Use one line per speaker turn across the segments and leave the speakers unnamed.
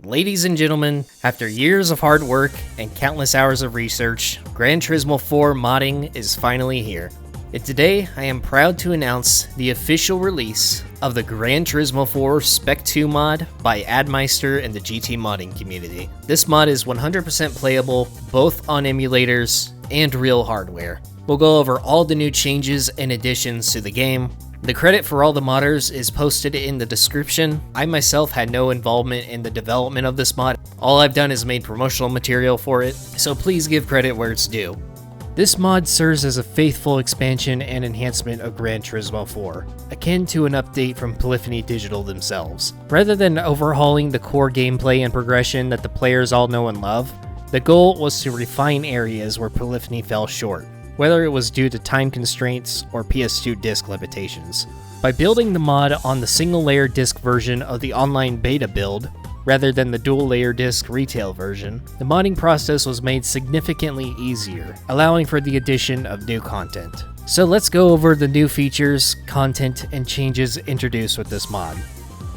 Ladies and gentlemen, after years of hard work and countless hours of research, Gran Turismo 4 modding is finally here. And today, I am proud to announce the official release of the Gran Turismo 4 Spec II mod by TheAdmiester and the GT modding community. This mod is 100% playable, both on emulators and real hardware. We'll go over all the new changes and additions to the game. The credit for all the modders is posted in the description. I myself had no involvement in the development of this mod. All I've done is made promotional material for it, so please give credit where it's due. This mod serves as a faithful expansion and enhancement of Gran Turismo 4, akin to an update from Polyphony Digital themselves. Rather than overhauling the core gameplay and progression that the players all know and love, the goal was to refine areas where Polyphony fell short, whether it was due to time constraints or PS2 disc limitations. By building the mod on the single-layer disc version of the online beta build, rather than the dual-layer disc retail version, the modding process was made significantly easier, allowing for the addition of new content. So let's go over the new features, content, and changes introduced with this mod.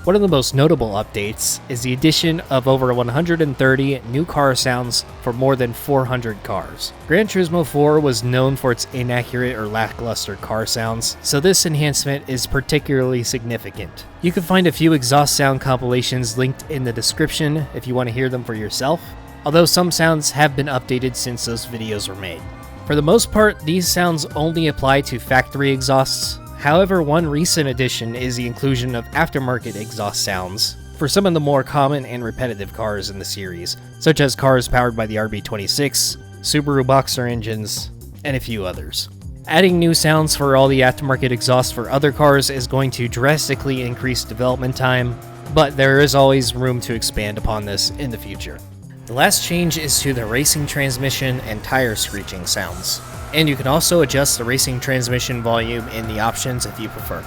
One of the most notable updates is the addition of over 130 new car sounds for more than 400 cars. Gran Turismo 4 was known for its inaccurate or lackluster car sounds, so this enhancement is particularly significant. You can find a few exhaust sound compilations linked in the description if you want to hear them for yourself, although some sounds have been updated since those videos were made. For the most part, these sounds only apply to factory exhausts. However, one recent addition is the inclusion of aftermarket exhaust sounds for some of the more common and repetitive cars in the series, such as cars powered by the RB26, Subaru Boxer engines, and a few others. Adding new sounds for all the aftermarket exhausts for other cars is going to drastically increase development time, but there is always room to expand upon this in the future. The last change is to the racing transmission and tire screeching sounds. And you can also adjust the racing transmission volume in the options if you prefer.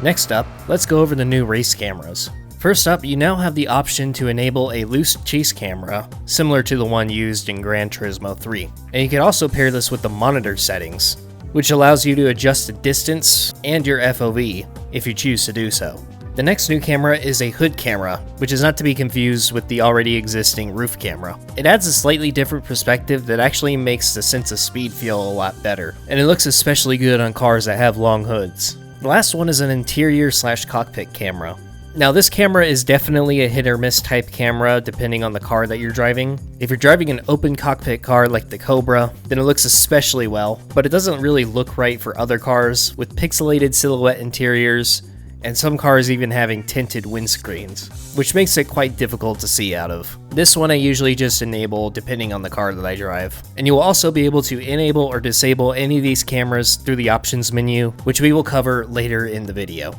Next up, let's go over the new race cameras. First up, you now have the option to enable a loose chase camera, similar to the one used in Gran Turismo 3. And you can also pair this with the monitor settings, which allows you to adjust the distance and your FOV if you choose to do so. The next new camera is a hood camera, which is not to be confused with the already existing roof camera. It adds a slightly different perspective that actually makes the sense of speed feel a lot better, and it looks especially good on cars that have long hoods. The last one is an interior/cockpit camera. Now this camera is definitely a hit or miss type camera depending on the car that you're driving. If you're driving an open cockpit car like the Cobra, then it looks especially well, but it doesn't really look right for other cars with pixelated silhouette interiors, and some cars even having tinted windscreens, which makes it quite difficult to see out of. This one I usually just enable depending on the car that I drive. And you will also be able to enable or disable any of these cameras through the options menu, which we will cover later in the video.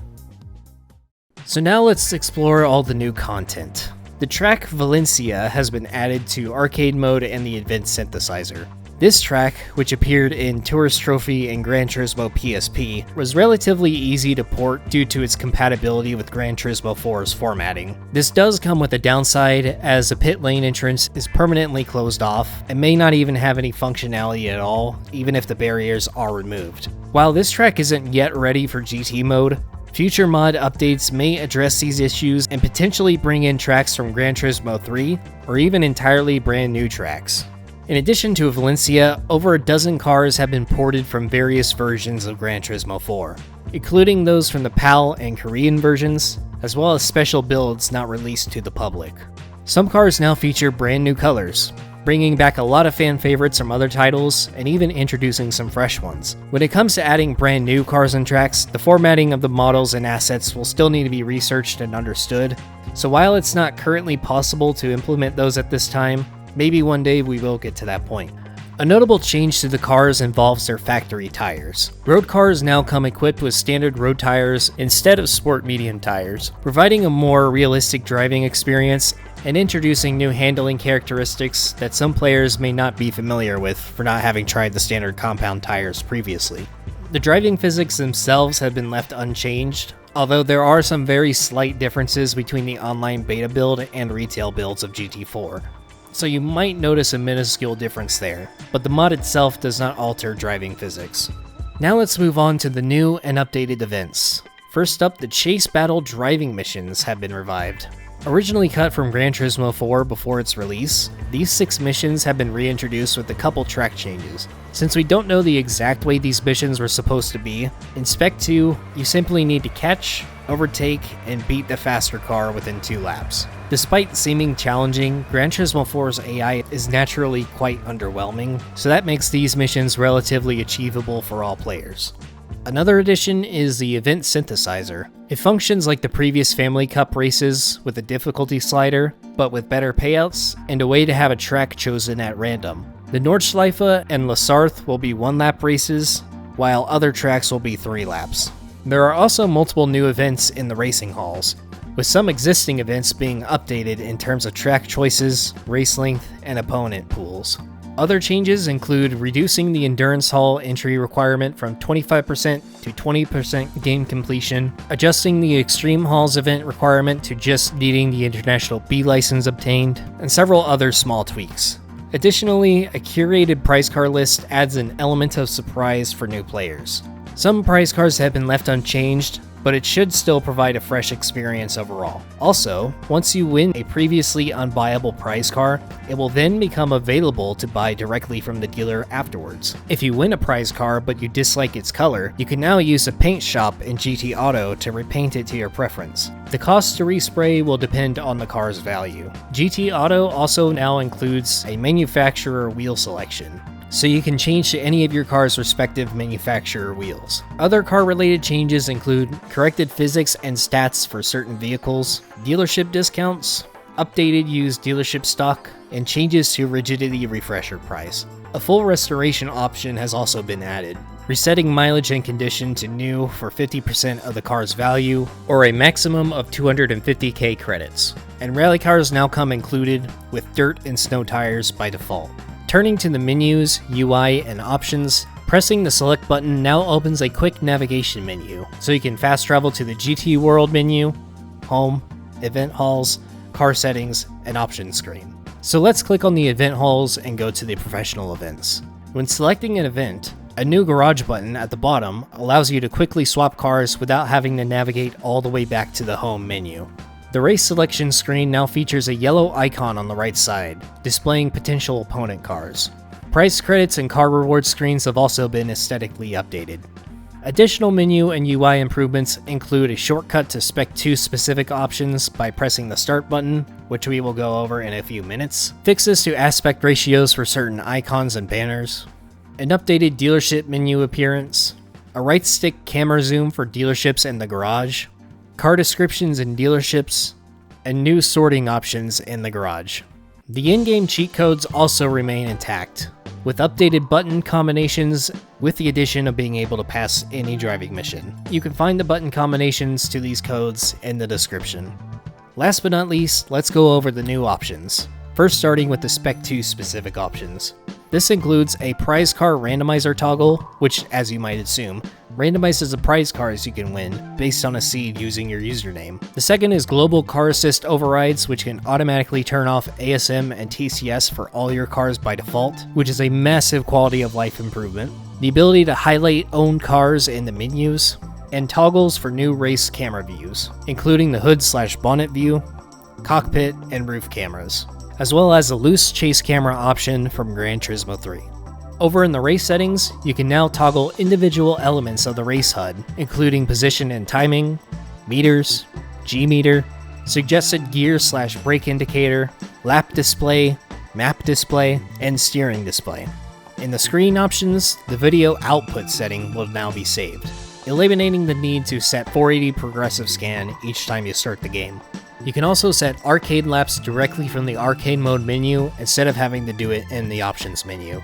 So now let's explore all the new content. The track Valencia has been added to arcade mode and the event synthesizer. This track, which appeared in Tourist Trophy and Gran Turismo PSP, was relatively easy to port due to its compatibility with Gran Turismo 4's formatting. This does come with a downside, as the pit lane entrance is permanently closed off and may not even have any functionality at all, even if the barriers are removed. While this track isn't yet ready for GT mode, future mod updates may address these issues and potentially bring in tracks from Gran Turismo 3, or even entirely brand new tracks. In addition to Valencia, over a dozen cars have been ported from various versions of Gran Turismo 4, including those from the PAL and Korean versions, as well as special builds not released to the public. Some cars now feature brand new colors, bringing back a lot of fan favorites from other titles, and even introducing some fresh ones. When it comes to adding brand new cars and tracks, the formatting of the models and assets will still need to be researched and understood, so while it's not currently possible to implement those at this time, maybe one day we will get to that point. A notable change to the cars involves their factory tires. Road cars now come equipped with standard road tires instead of sport medium tires, providing a more realistic driving experience and introducing new handling characteristics that some players may not be familiar with for not having tried the standard compound tires previously. The driving physics themselves have been left unchanged, although there are some very slight differences between the online beta build and retail builds of GT4. So you might notice a minuscule difference there, but the mod itself does not alter driving physics. Now let's move on to the new and updated events. First up, the Chase Battle driving missions have been revived. Originally cut from Gran Turismo 4 before its release, these 6 missions have been reintroduced with a couple track changes. Since we don't know the exact way these missions were supposed to be, in Spec II, you simply need to catch, overtake, and beat the faster car within 2 laps. Despite seeming challenging, Gran Turismo 4's AI is naturally quite underwhelming, so that makes these missions relatively achievable for all players. Another addition is the event synthesizer. It functions like the previous Family Cup races with a difficulty slider, but with better payouts and a way to have a track chosen at random. The Nordschleife and Lasarth will be 1-lap races, while other tracks will be 3 laps. There are also multiple new events in the racing halls, with some existing events being updated in terms of track choices, race length, and opponent pools. Other changes include reducing the Endurance Hall entry requirement from 25% to 20% game completion, adjusting the Extreme Halls event requirement to just needing the International B license obtained, and several other small tweaks. Additionally, a curated prize car list adds an element of surprise for new players. Some prize cars have been left unchanged, but it should still provide a fresh experience overall. Also, once you win a previously unbuyable prize car, it will then become available to buy directly from the dealer afterwards. If you win a prize car but you dislike its color, you can now use a paint shop in GT Auto to repaint it to your preference. The cost to respray will depend on the car's value. GT Auto also now includes a manufacturer wheel selection, so you can change to any of your car's respective manufacturer wheels. Other car-related changes include corrected physics and stats for certain vehicles, dealership discounts, updated used dealership stock, and changes to rigidity refresher price. A full restoration option has also been added, resetting mileage and condition to new for 50% of the car's value, or a maximum of 250k credits. And rally cars now come included with dirt and snow tires by default. Turning to the menus, UI, and options, pressing the select button now opens a quick navigation menu, so you can fast travel to the GT World menu, Home, Event Halls, Car Settings, and Options screen. So let's click on the event halls and go to the professional events. When selecting an event, a new garage button at the bottom allows you to quickly swap cars without having to navigate all the way back to the home menu. The race selection screen now features a yellow icon on the right side, displaying potential opponent cars. Price credits and car reward screens have also been aesthetically updated. Additional menu and UI improvements include a shortcut to Spec II specific options by pressing the start button, which we will go over in a few minutes, fixes to aspect ratios for certain icons and banners, an updated dealership menu appearance, a right stick camera zoom for dealerships and the garage, car descriptions in dealerships, and new sorting options in the garage. The in-game cheat codes also remain intact, with updated button combinations with the addition of being able to pass any driving mission. You can find the button combinations to these codes in the description. Last but not least, let's go over the new options. First starting with the Spec II specific options. This includes a prize car randomizer toggle, which, as you might assume, randomizes the prize cars you can win based on a seed using your username. The second is global car assist overrides, which can automatically turn off ASM and TCS for all your cars by default, which is a massive quality of life improvement. The ability to highlight owned cars in the menus, and toggles for new race camera views, including the hood/bonnet view, cockpit, and roof cameras, as well as a loose chase camera option from Gran Turismo 3. Over in the race settings, you can now toggle individual elements of the race HUD, including position and timing, meters, G-meter, suggested gear/brake indicator, lap display, map display, and steering display. In the screen options, the video output setting will now be saved, eliminating the need to set 480 progressive scan each time you start the game. You can also set arcade laps directly from the arcade mode menu instead of having to do it in the options menu.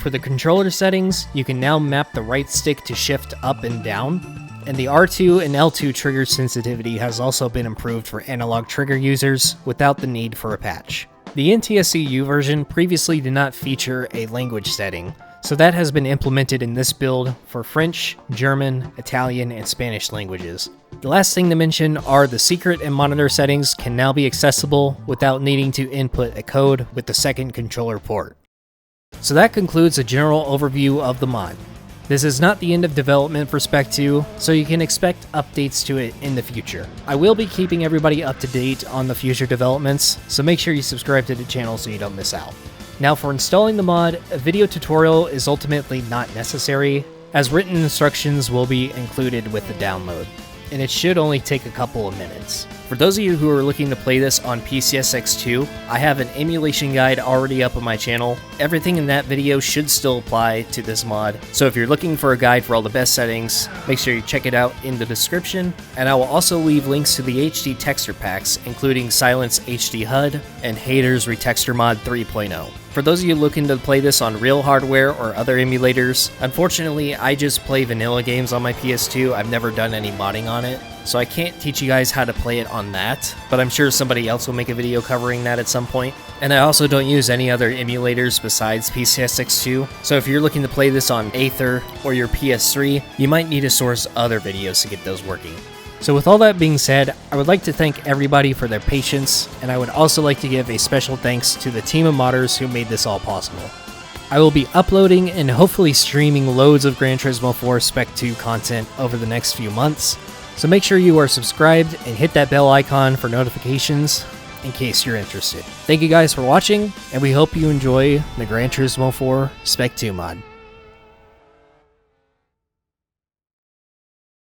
For the controller settings, you can now map the right stick to shift up and down, and the R2 and L2 trigger sensitivity has also been improved for analog trigger users without the need for a patch. The NTSC-U version previously did not feature a language setting, so that has been implemented in this build for French, German, Italian, and Spanish languages. The last thing to mention are the secret and monitor settings can now be accessible without needing to input a code with the second controller port. So that concludes a general overview of the mod. This is not the end of development for Spec II, so you can expect updates to it in the future. I will be keeping everybody up to date on the future developments, so make sure you subscribe to the channel so you don't miss out. Now for installing the mod, a video tutorial is ultimately not necessary, as written instructions will be included with the download, and it should only take a couple of minutes. For those of you who are looking to play this on PCSX2, I have an emulation guide already up on my channel. Everything in that video should still apply to this mod, so if you're looking for a guide for all the best settings, make sure you check it out in the description, and I will also leave links to the HD texture packs, including Silence HD HUD and Haters Retexture Mod 3.0. For those of you looking to play this on real hardware or other emulators, unfortunately I just play vanilla games on my PS2, I've never done any modding on it, so I can't teach you guys how to play it on that, but I'm sure somebody else will make a video covering that at some point. And I also don't use any other emulators besides PCSX2, so if you're looking to play this on Aether or your PS3, you might need to source other videos to get those working. So with all that being said, I would like to thank everybody for their patience, and I would also like to give a special thanks to the team of modders who made this all possible. I will be uploading and hopefully streaming loads of Gran Turismo 4 Spec II content over the next few months, so make sure you are subscribed and hit that bell icon for notifications in case you're interested. Thank you guys for watching, and we hope you enjoy the Gran Turismo 4 Spec II mod.